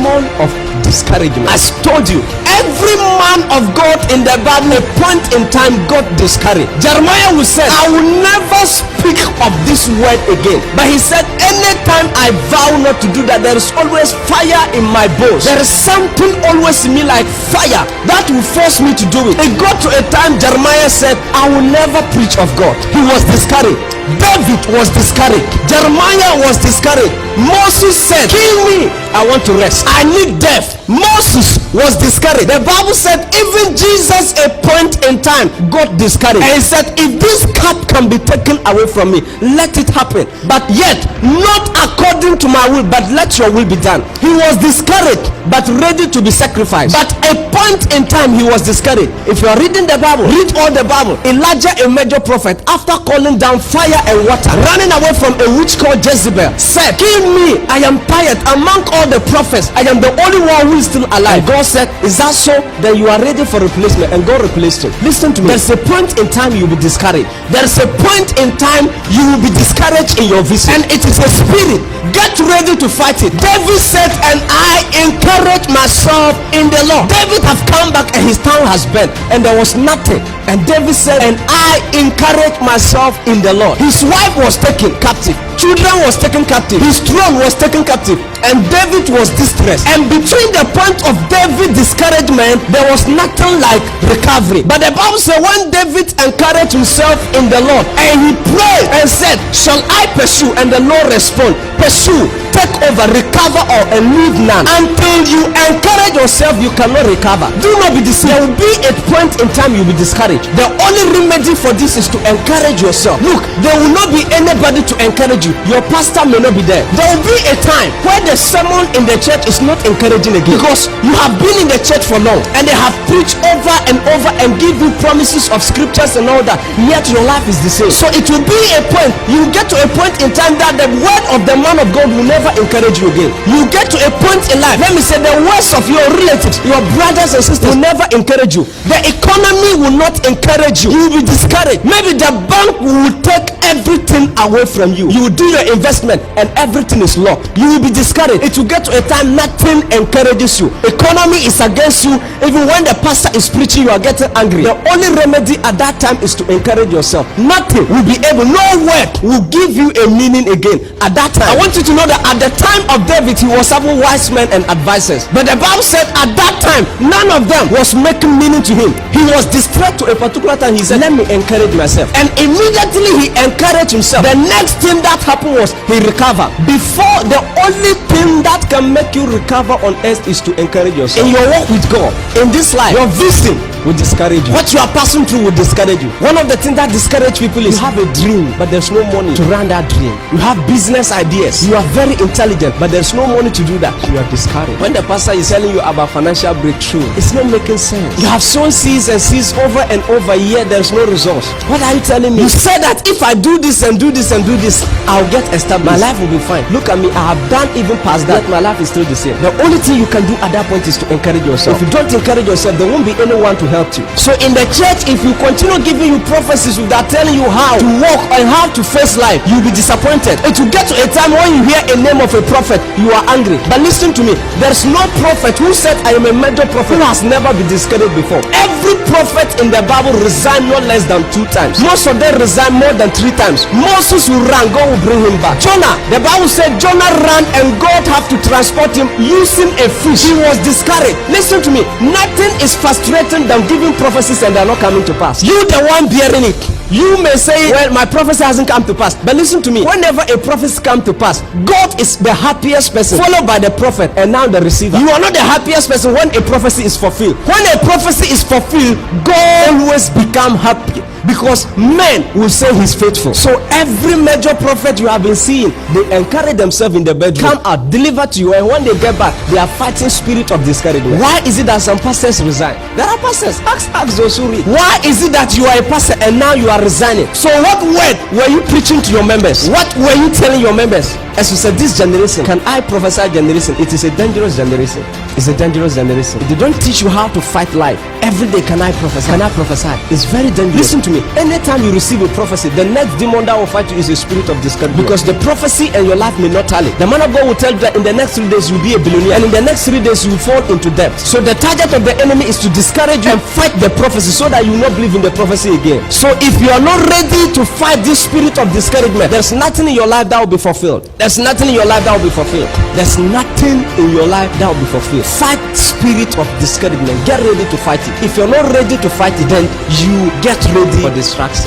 weapon of discouragement. I told you, every man of God in the Bible, a point in time, got discouraged. Jeremiah will say, I will never speak of this word again. But he said, anytime I vow not to do that, there is always fire in my bones. There is something always in me like fire that will force me to do it. It got to a time Jeremiah said, I will never preach of God. He was discouraged. David was discouraged. Jeremiah was discouraged. Moses said, kill me, I want to rest, I need death. Moses was discouraged. The Bible said even Jesus a point in time got discouraged, and he said, if this cup can be taken away from me, let it happen, but yet not according to my will, but let your will be done. He was discouraged but ready to be sacrificed. But a point in time he was discouraged. If you are reading the Bible, read all the Bible. Elijah, a major prophet, after calling down fire and water, running away from a witch called Jezebel, said, kill me, I am tired. Among all the prophets, I am the only one who is still alive. God said, is that so? Then you are ready for replacement, and God replaced him. Listen to me, there's a point in time you will be discouraged. There's a point in time you will be discouraged in your vision, and it is a spirit. Get ready to fight it. David said, and I encourage myself in the Lord. David have come back and his town has burned and there was nothing, and David said, and I encourage myself in the Lord. His wife was taken captive, children was taken captive, his throne was taken captive, and David was distressed. And between the point of David discouragement, there was nothing like recovery. But the Bible says, when David encouraged himself in the Lord and he prayed and said, shall I pursue? And the Lord responded, pursue, take over, recover all, and leave none. Until you encourage yourself, you cannot recover. Do not be deceived. There will be a point in time you'll be discouraged. The only remedy for this is to encourage yourself. Look, there will not be anybody to encourage you. Your pastor may not be there. There will be a time where the sermon in the church is not encouraging again, because you have been in the church for long and they have preached over and over and give you promises of scriptures and all that, yet your life is the same. So it will be a point, you get to a point in time that the word of the man of God will never encourage you again. You get to a point in life, let me say, the words of your relatives, your brothers and sisters will never encourage you. The economy will not encourage you. You will be discouraged. Maybe the bank will take everything away from you. You will do your investment and everything is locked. You will be discouraged. It will get to a time nothing encourages you. Economy is against you. Even when the pastor is preaching, you are getting angry. The only remedy at that time is to encourage yourself. Nothing will be able, no word will give you a meaning again at that time. I want you to know that at the time of David, he was having wise men and advisors, but the Bible said at that time none of them was making meaning to him. He was distressed to a particular time. He said, let me encourage myself, and immediately he encouraged himself. The next thing that happened was he recovered. Before, the only thing that can make you recover on earth is to encourage yourself. In your walk with God, in this life, your vision will discourage you. What you are passing through will discourage you. One of the things that discourage people is you have a dream but there's no money to run that dream. You have business ideas, you are very intelligent but there's no money to do that. You are discouraged. When the pastor is telling you about financial breakthrough, it's not making sense. You have sown seeds and seeds over and over, yet there's no results. What are you telling me? You said that if I do this and do this and do this, I'll get established, my life will be fine. Look at me, I have done even past that, my life is still the same. The only thing you can do at that point is to encourage yourself. If you don't encourage yourself, there won't be anyone to help you. So in the church, if you continue giving you prophecies without telling you how to walk and how to face life, you'll be disappointed. It will get to a time when you hear a name of a prophet, you are angry. But listen to me, there's no prophet who said I am a major prophet who has never been discouraged before. Every prophet in the Bible resigned not less than 2 times. Most of them resigned more than 3 times. Moses will run, God will bring him back. Jonah, the Bible said Jonah ran and God had to transport him using a fish. He was discouraged. Listen to me, nothing is frustrating than giving prophecies and they are not coming to pass. You the one bearing it. You may say, well, my prophecy hasn't come to pass, but listen to me, whenever a prophecy comes to pass, God is the happiest person, followed by the prophet and now the receiver. You are not the happiest person when a prophecy is fulfilled. When a prophecy is fulfilled, God always become happy, because men will say he's faithful. So every major prophet you have been seeing, they encourage themselves in the bedroom, come out, deliver to you, and when they get back, they are fighting spirit of discouragement. Why is it that some pastors resign? There are pastors, ask those who read. Why is it that you are a pastor and now you are resigning? So what word were you preaching to your members? What were you telling your members? As you said, this generation, can I prophesy generation? It is a dangerous generation. It's a dangerous generation. They don't teach you how to fight life. Every day, can I prophesy? Can I prophesy? It's very dangerous. Listen to me. Anytime you receive a prophecy, the next demon that will fight you is a spirit of discouragement. Because the prophecy and your life may not tally. The man of God will tell you that in the next 3 days you'll be a billionaire, and in the next 3 days you will fall into debt. So the target of the enemy is to discourage you and fight the prophecy so that you will not believe in the prophecy again. So if you are not ready to fight this spirit of discouragement, there's nothing in your life that will be fulfilled. There's nothing in your life that will be fulfilled. There's nothing in your life that will be fulfilled. Fight spirit of discouragement. Get ready to fight it. If you're not ready to fight it, then you get ready for distraction.